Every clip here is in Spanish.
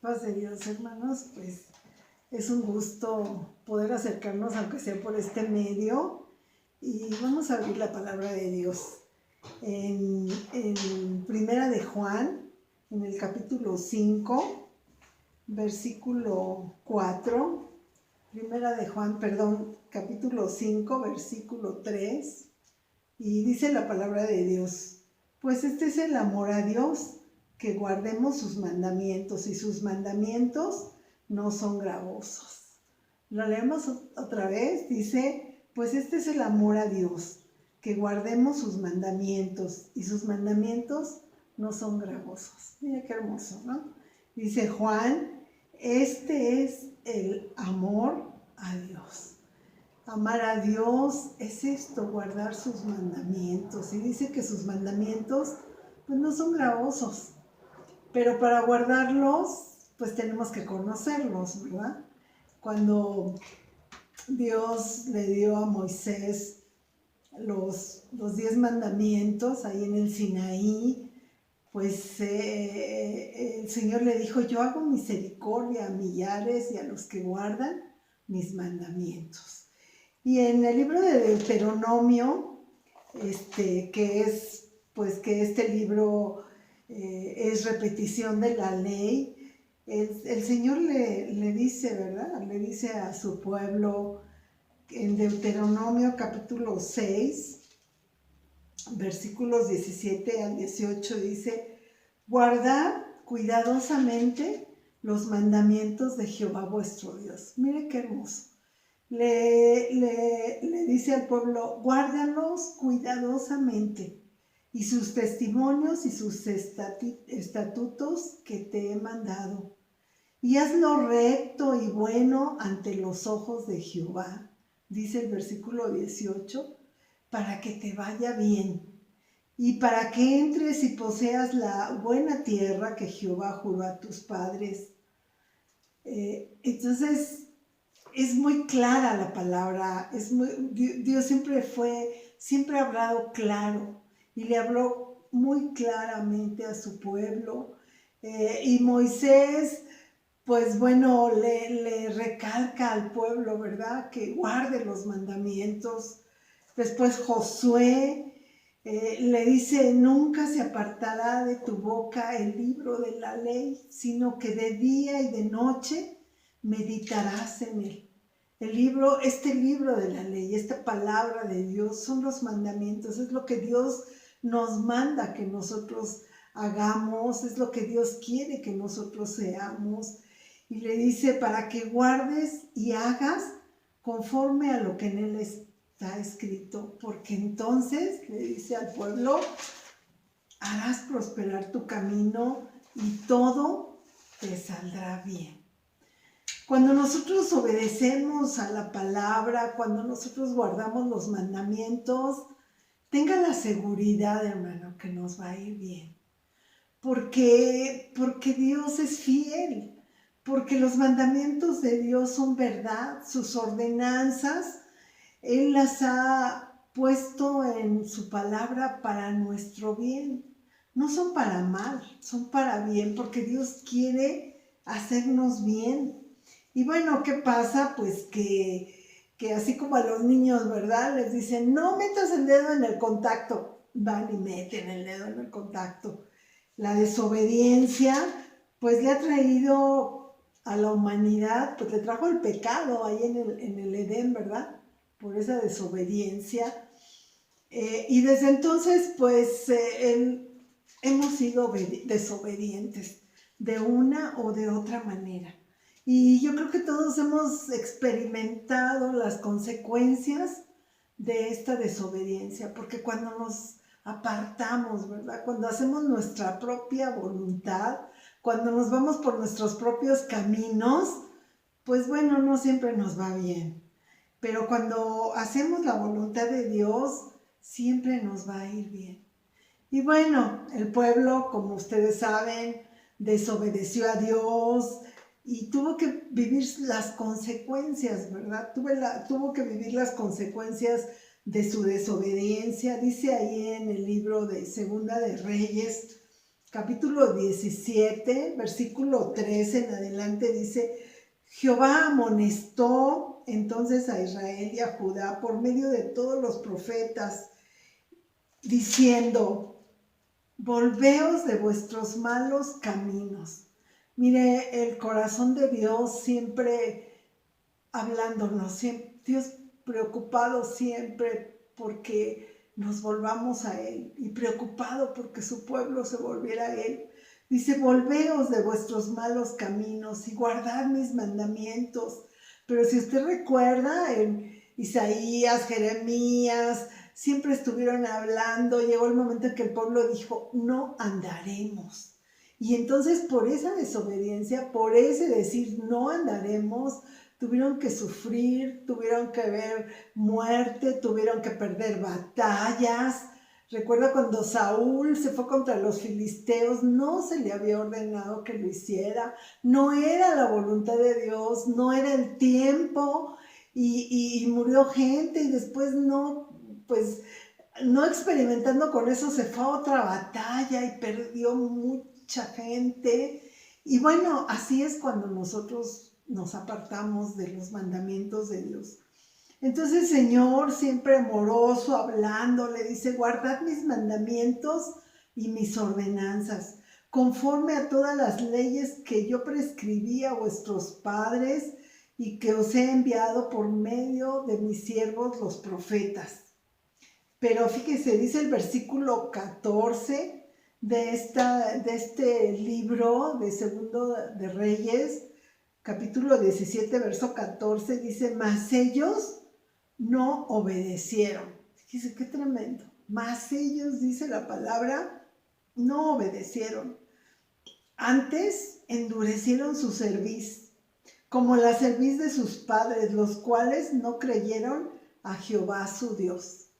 Paz de Dios, hermanos, pues es un gusto poder acercarnos, aunque sea por este medio, y vamos a abrir la palabra de Dios. En Primera de Juan, en el capítulo 5, versículo 4, Primera de Juan, perdón, capítulo 5, versículo 3, y dice la palabra de Dios: pues este es el amor a Dios, que guardemos sus mandamientos, y sus mandamientos no son gravosos. Lo leemos otra vez, dice: pues este es el amor a Dios, que guardemos sus mandamientos, y sus mandamientos no son gravosos. Mira qué hermoso, ¿no? Dice Juan: este es el amor a Dios. Amar a Dios es esto, guardar sus mandamientos. Y dice que sus mandamientos pues no son gravosos, pero para guardarlos pues tenemos que conocerlos, ¿verdad? Cuando Dios le dio a Moisés los 10 mandamientos ahí en el Sinaí, pues el Señor le dijo: yo hago misericordia a millares y a los que guardan mis mandamientos. Y en el libro de Deuteronomio, que este libro es repetición de la ley, el Señor le dice, ¿verdad? Le dice a su pueblo en Deuteronomio capítulo 6, versículos 17 al 18, dice: guardad cuidadosamente los mandamientos de Jehová vuestro Dios. Mire qué hermoso. Le dice al pueblo: guárdalos cuidadosamente, y sus testimonios y sus estatutos que te he mandado, y haz lo recto y bueno ante los ojos de Jehová, dice el versículo 18, para que te vaya bien, y para que entres y poseas la buena tierra que Jehová juró a tus padres. Entonces, es muy clara la palabra, Dios siempre ha hablado claro, y le habló muy claramente a su pueblo, y Moisés, pues bueno, le recalca al pueblo, ¿verdad?, que guarde los mandamientos. Después Josué le dice: nunca se apartará de tu boca el libro de la ley, sino que de día y de noche meditarás en él. Este libro de la ley, esta palabra de Dios, son los mandamientos, es lo que Dios nos manda que nosotros hagamos, es lo que Dios quiere que nosotros seamos. Y le dice: para que guardes y hagas conforme a lo que en él está escrito, porque entonces, le dice al pueblo, harás prosperar tu camino y todo te saldrá bien. Cuando nosotros obedecemos a la palabra, cuando nosotros guardamos los mandamientos, tenga la seguridad, hermano, que nos va a ir bien. Porque Dios es fiel, porque los mandamientos de Dios son verdad, sus ordenanzas, Él las ha puesto en su palabra para nuestro bien. No son para mal, son para bien, porque Dios quiere hacernos bien. Y bueno, ¿qué pasa? Pues que así como a los niños, ¿verdad?, les dicen: no metas el dedo en el contacto, van y meten el dedo en el contacto. La desobediencia, pues le ha traído a la humanidad, pues le trajo el pecado ahí en el Edén, ¿verdad?, por esa desobediencia. Y desde entonces, pues hemos sido desobedientes de una o de otra manera. Y yo creo que todos hemos experimentado las consecuencias de esta desobediencia, porque cuando nos apartamos, ¿verdad?, cuando hacemos nuestra propia voluntad, cuando nos vamos por nuestros propios caminos, pues bueno, no siempre nos va bien. Pero cuando hacemos la voluntad de Dios, siempre nos va a ir bien. Y bueno, el pueblo, como ustedes saben, desobedeció a Dios y tuvo que vivir las consecuencias, ¿verdad? Tuvo que vivir las consecuencias de su desobediencia. Dice ahí en el libro de Segunda de Reyes, capítulo 17, versículo 13 en adelante dice: Jehová amonestó entonces a Israel y a Judá por medio de todos los profetas, diciendo: volveos de vuestros malos caminos. Mire, el corazón de Dios siempre hablándonos, Dios preocupado siempre porque nos volvamos a Él y preocupado porque su pueblo se volviera a Él. Dice: volveos de vuestros malos caminos y guardad mis mandamientos. Pero si usted recuerda, en Isaías, Jeremías, siempre estuvieron hablando. Llegó el momento en que el pueblo dijo: no andaremos. Y entonces por esa desobediencia, por ese decir no andaremos, tuvieron que sufrir, tuvieron que ver muerte, tuvieron que perder batallas. Recuerda cuando Saúl se fue contra los filisteos, no se le había ordenado que lo hiciera, no era la voluntad de Dios, no era el tiempo, y murió gente, y después pues no experimentando con eso, se fue a otra batalla y perdió mucha gente. Y bueno, así es cuando nosotros nos apartamos de los mandamientos de Dios. Entonces el Señor, siempre amoroso, hablando, le dice: guardad mis mandamientos y mis ordenanzas, conforme a todas las leyes que yo prescribí a vuestros padres y que os he enviado por medio de mis siervos los profetas. Pero fíjese, dice el versículo 14 de este libro de Segundo de Reyes, capítulo 17, verso 14, dice: mas ellos no obedecieron. Fíjese qué tremendo. Mas ellos, dice la palabra, no obedecieron. Antes endurecieron su cerviz, como la cerviz de sus padres, los cuales no creyeron a Jehová su Dios.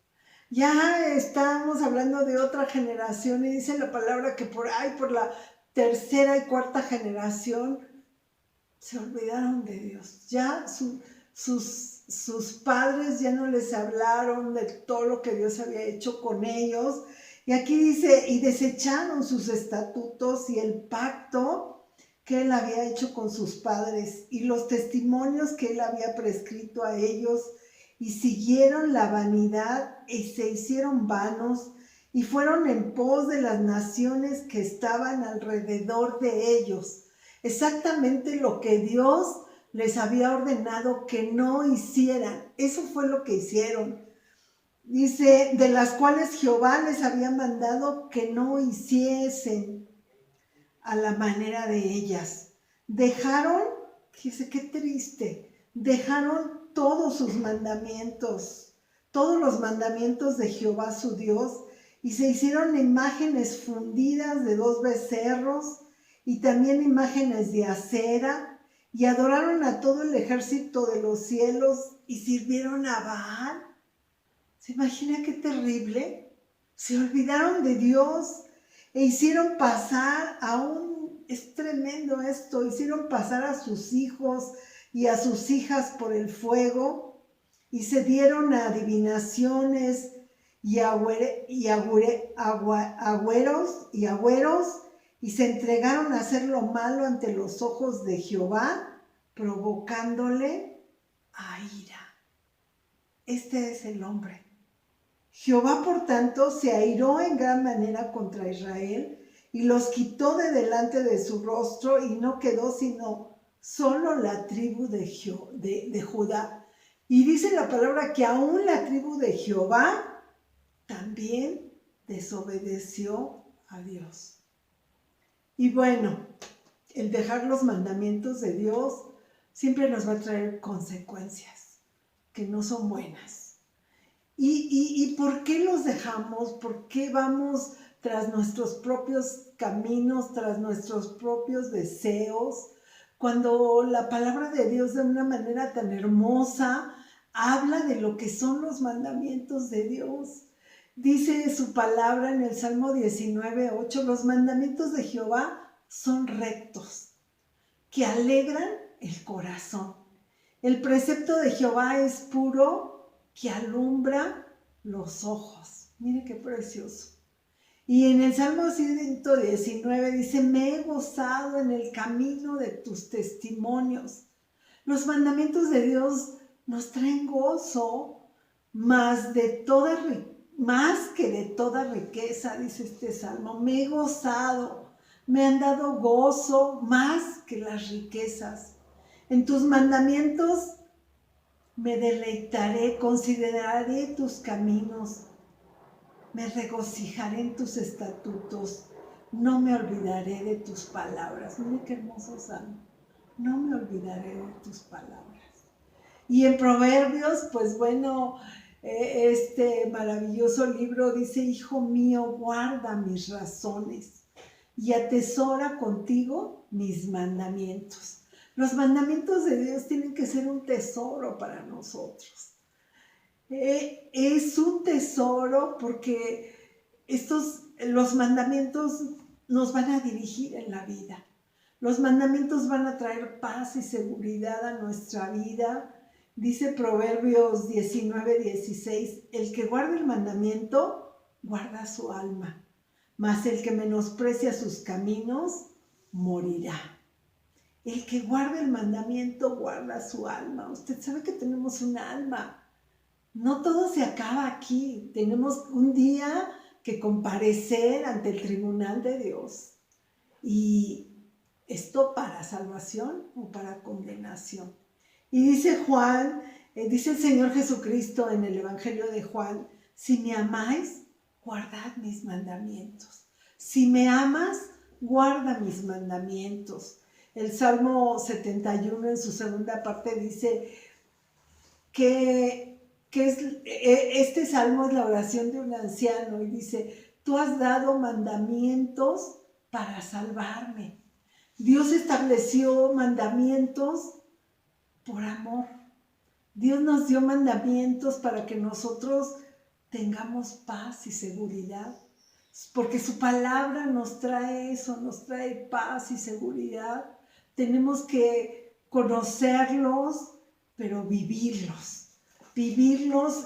Ya estamos hablando de otra generación, y dice la palabra que por ahí, por la tercera y cuarta generación, se olvidaron de Dios. Ya sus padres ya no les hablaron de todo lo que Dios había hecho con ellos. Y aquí dice: y desecharon sus estatutos y el pacto que él había hecho con sus padres y los testimonios que él había prescrito a ellos, y siguieron la vanidad y se hicieron vanos y fueron en pos de las naciones que estaban alrededor de ellos. Exactamente lo que Dios les había ordenado que no hicieran. Eso fue lo que hicieron. Dice: de las cuales Jehová les había mandado que no hiciesen a la manera de ellas. Dejaron, fíjese qué triste, dejaron todos sus mandamientos, todos los mandamientos de Jehová su Dios, y se hicieron imágenes fundidas de 2 becerros, y también imágenes de acera, y adoraron a todo el ejército de los cielos, y sirvieron a Baal. ¿Se imagina qué terrible? Se olvidaron de Dios e hicieron pasar es tremendo esto, hicieron pasar a sus hijos y a sus hijas por el fuego, y se dieron a adivinaciones y agüeros, y se entregaron a hacer lo malo ante los ojos de Jehová, provocándole a ira. Este es el hombre. Jehová, por tanto, se airó en gran manera contra Israel y los quitó de delante de su rostro, y no quedó sino solo la tribu de Judá. Y dice la palabra que aún la tribu de Jehová también desobedeció a Dios. Y bueno, el dejar los mandamientos de Dios siempre nos va a traer consecuencias que no son buenas. ¿Y por qué los dejamos? ¿Por qué vamos tras nuestros propios caminos, tras nuestros propios deseos? Cuando la palabra de Dios, de una manera tan hermosa, habla de lo que son los mandamientos de Dios. Dice su palabra en el Salmo 19:8: los mandamientos de Jehová son rectos, que alegran el corazón. El precepto de Jehová es puro, que alumbra los ojos. Mire qué precioso. Y en el Salmo 119 dice, me he gozado en el camino de tus testimonios. Los mandamientos de Dios nos traen gozo, más que de toda riqueza, dice este Salmo. Me he gozado, me han dado gozo más que las riquezas. En tus mandamientos me deleitaré, consideraré tus caminos. Me regocijaré en tus estatutos, no me olvidaré de tus palabras. Mire qué hermoso salmo. No me olvidaré de tus palabras. Y en Proverbios, pues bueno, este maravilloso libro dice, hijo mío, guarda mis razones y atesora contigo mis mandamientos. Los mandamientos de Dios tienen que ser un tesoro para nosotros. Es un tesoro porque los mandamientos nos van a dirigir en la vida. Los mandamientos van a traer paz y seguridad a nuestra vida. Dice Proverbios 19:16, el que guarda el mandamiento, guarda su alma, mas el que menosprecia sus caminos, morirá. El que guarda el mandamiento, guarda su alma. Usted sabe que tenemos un alma. No todo se acaba aquí. Tenemos un día que comparecer ante el tribunal de Dios. Y esto para salvación o para condenación. Y dice Juan, dice el Señor Jesucristo en el Evangelio de Juan, si me amáis, guardad mis mandamientos. Si me amas, guarda mis mandamientos. El Salmo 71 en su segunda parte dice que este salmo es la oración de un anciano y dice, tú has dado mandamientos para salvarme. Dios estableció mandamientos por amor. Dios nos dio mandamientos para que nosotros tengamos paz y seguridad, porque su palabra nos trae eso, nos trae paz y seguridad. Tenemos que conocerlos, pero vivirlos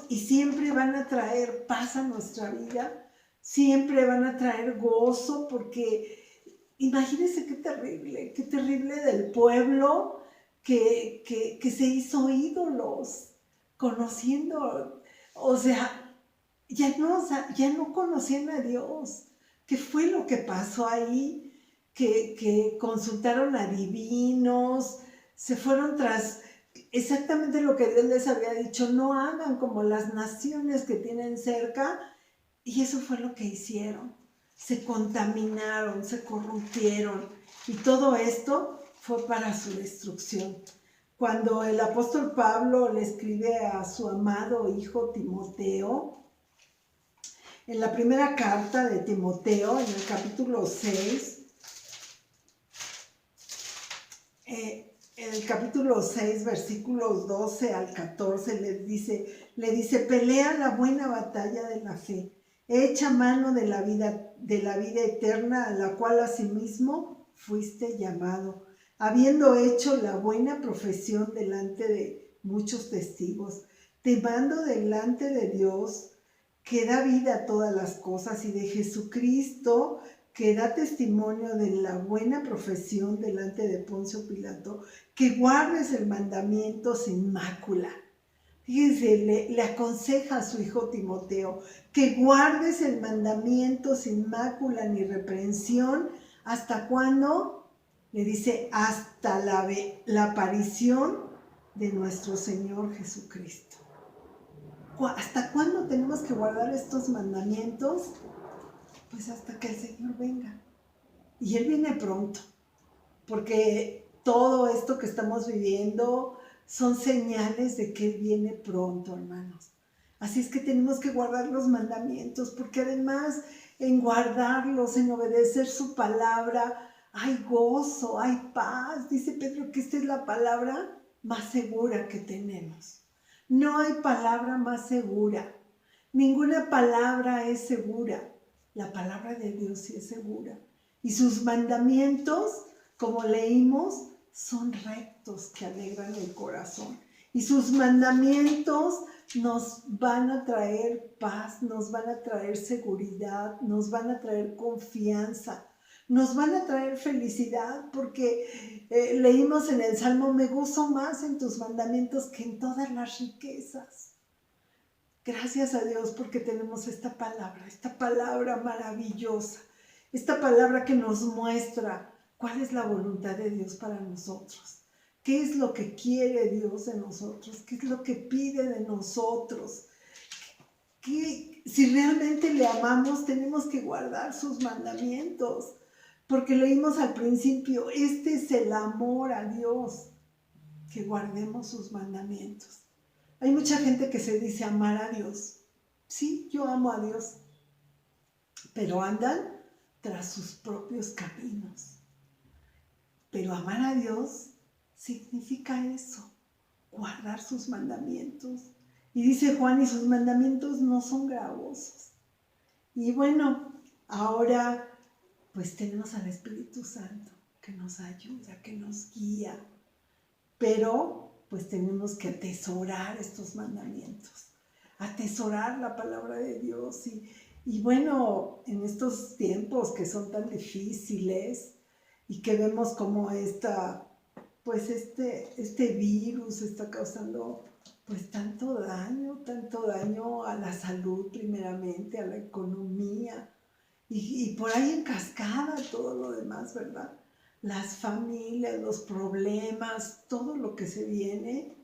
y siempre van a traer paz a nuestra vida, siempre van a traer gozo, porque imagínense qué terrible del pueblo que se hizo ídolos, conociendo, o sea, ya no conocían a Dios. ¿Qué fue lo que pasó ahí? Que consultaron a divinos, se fueron tras exactamente lo que Dios les había dicho, no hagan como las naciones que tienen cerca, y eso fue lo que hicieron. Se contaminaron, se corrompieron, y todo esto fue para su destrucción. Cuando el apóstol Pablo le escribe a su amado hijo Timoteo, en la primera carta de Timoteo, en el capítulo 6, en el capítulo 6, versículos 12 al 14, le dice, pelea la buena batalla de la fe, echa mano de la vida eterna, a la cual asimismo fuiste llamado, habiendo hecho la buena profesión delante de muchos testigos. Te mando delante de Dios, que da vida a todas las cosas, y de Jesucristo, que da testimonio de la buena profesión delante de Poncio Pilato, que guardes el mandamiento sin mácula. Fíjense, le aconseja a su hijo Timoteo, que guardes el mandamiento sin mácula ni reprensión. ¿Hasta cuándo? Le dice, hasta la aparición de nuestro Señor Jesucristo. ¿Hasta cuándo tenemos que guardar estos mandamientos? Pues hasta que el Señor venga. Y Él viene pronto, porque todo esto que estamos viviendo son señales de que Él viene pronto, hermanos. Así es que tenemos que guardar los mandamientos, porque además en guardarlos, en obedecer su palabra, hay gozo, hay paz. Dice Pedro que esta es la palabra más segura que tenemos. No hay palabra más segura. Ninguna palabra es segura. La palabra de Dios sí es segura. Y sus mandamientos, como leímos, son rectos que alegran el corazón. Y sus mandamientos nos van a traer paz, nos van a traer seguridad, nos van a traer confianza, nos van a traer felicidad, porque leímos en el Salmo, me gozo más en tus mandamientos que en todas las riquezas. Gracias a Dios porque tenemos esta palabra maravillosa, esta palabra que nos muestra cuál es la voluntad de Dios para nosotros, qué es lo que quiere Dios de nosotros, qué es lo que pide de nosotros. Que si realmente le amamos, tenemos que guardar sus mandamientos, porque leímos al principio, este es el amor a Dios, que guardemos sus mandamientos. Hay mucha gente que se dice amar a Dios. Sí, yo amo a Dios, pero andan tras sus propios caminos. Pero amar a Dios significa eso, guardar sus mandamientos. Y dice Juan, y sus mandamientos no son gravosos. Y bueno, ahora pues tenemos al Espíritu Santo que nos ayuda, que nos guía, pero pues tenemos que atesorar estos mandamientos, atesorar la palabra de Dios. Y bueno, en estos tiempos que son tan difíciles y que vemos como pues este virus está causando pues tanto daño a la salud primeramente, a la economía, y por ahí en cascada todo lo demás, ¿verdad? Las familias, los problemas, todo lo que se viene,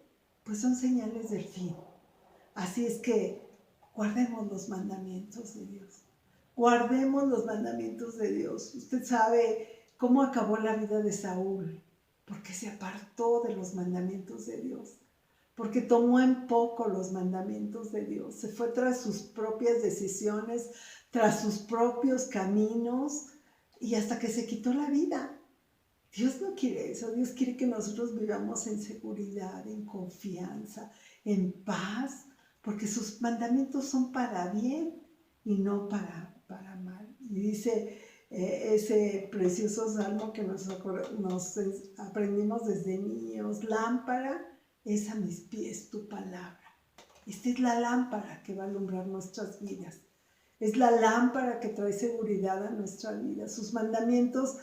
pues son señales del fin. Así es que guardemos los mandamientos de Dios. Guardemos los mandamientos de Dios. Usted sabe cómo acabó la vida de Saúl, porque se apartó de los mandamientos de Dios, porque tomó en poco los mandamientos de Dios, se fue tras sus propias decisiones, tras sus propios caminos, y hasta que se quitó la vida. Dios no quiere eso. Dios quiere que nosotros vivamos en seguridad, en confianza, en paz, porque sus mandamientos son para bien y no para mal. Y dice ese precioso salmo que nos aprendimos desde niños, lámpara es a mis pies tu palabra. Esta es la lámpara que va a alumbrar nuestras vidas. Es la lámpara que trae seguridad a nuestra vida. Sus mandamientos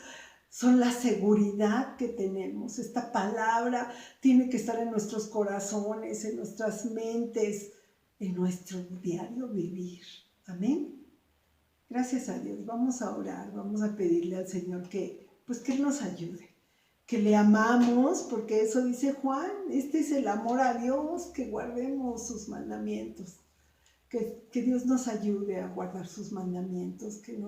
son la seguridad que tenemos. Esta palabra tiene que estar en nuestros corazones, en nuestras mentes, en nuestro diario vivir. Amén. Gracias a Dios. Vamos a orar, vamos a pedirle al Señor que Él nos ayude, que le amamos, porque eso dice Juan, este es el amor a Dios, que guardemos sus mandamientos. Que Dios nos ayude a guardar sus mandamientos, que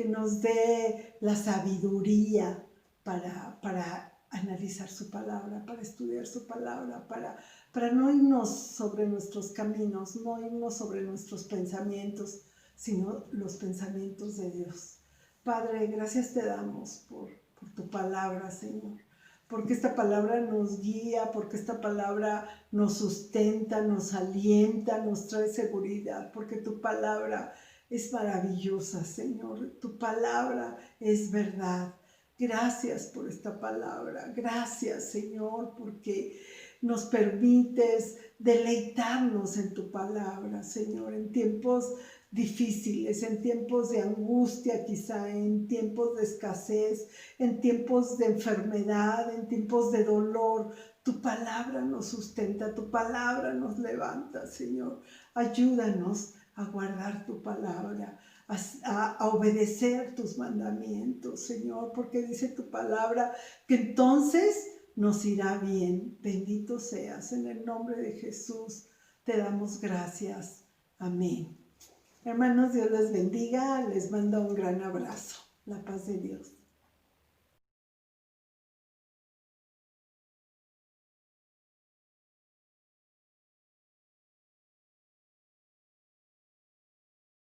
nos dé la sabiduría para analizar su palabra, para estudiar su palabra, para no irnos sobre nuestros caminos, no irnos sobre nuestros pensamientos, sino los pensamientos de Dios. Padre, gracias te damos por tu palabra, Señor, porque esta palabra nos guía, porque esta palabra nos sustenta, nos alienta, nos trae seguridad, porque tu palabra es maravillosa, Señor. Tu palabra es verdad. Gracias por esta palabra. Gracias, Señor, porque nos permites deleitarnos en tu palabra, Señor, en tiempos difíciles, en tiempos de angustia quizá, en tiempos de escasez, en tiempos de enfermedad, en tiempos de dolor. Tu palabra nos sustenta, tu palabra nos levanta, Señor. Ayúdanos a guardar tu palabra, a obedecer tus mandamientos, Señor, porque dice tu palabra que entonces nos irá bien. Bendito seas. En el nombre de Jesús te damos gracias. Amén. Hermanos, Dios les bendiga. Les mando un gran abrazo. La paz de Dios.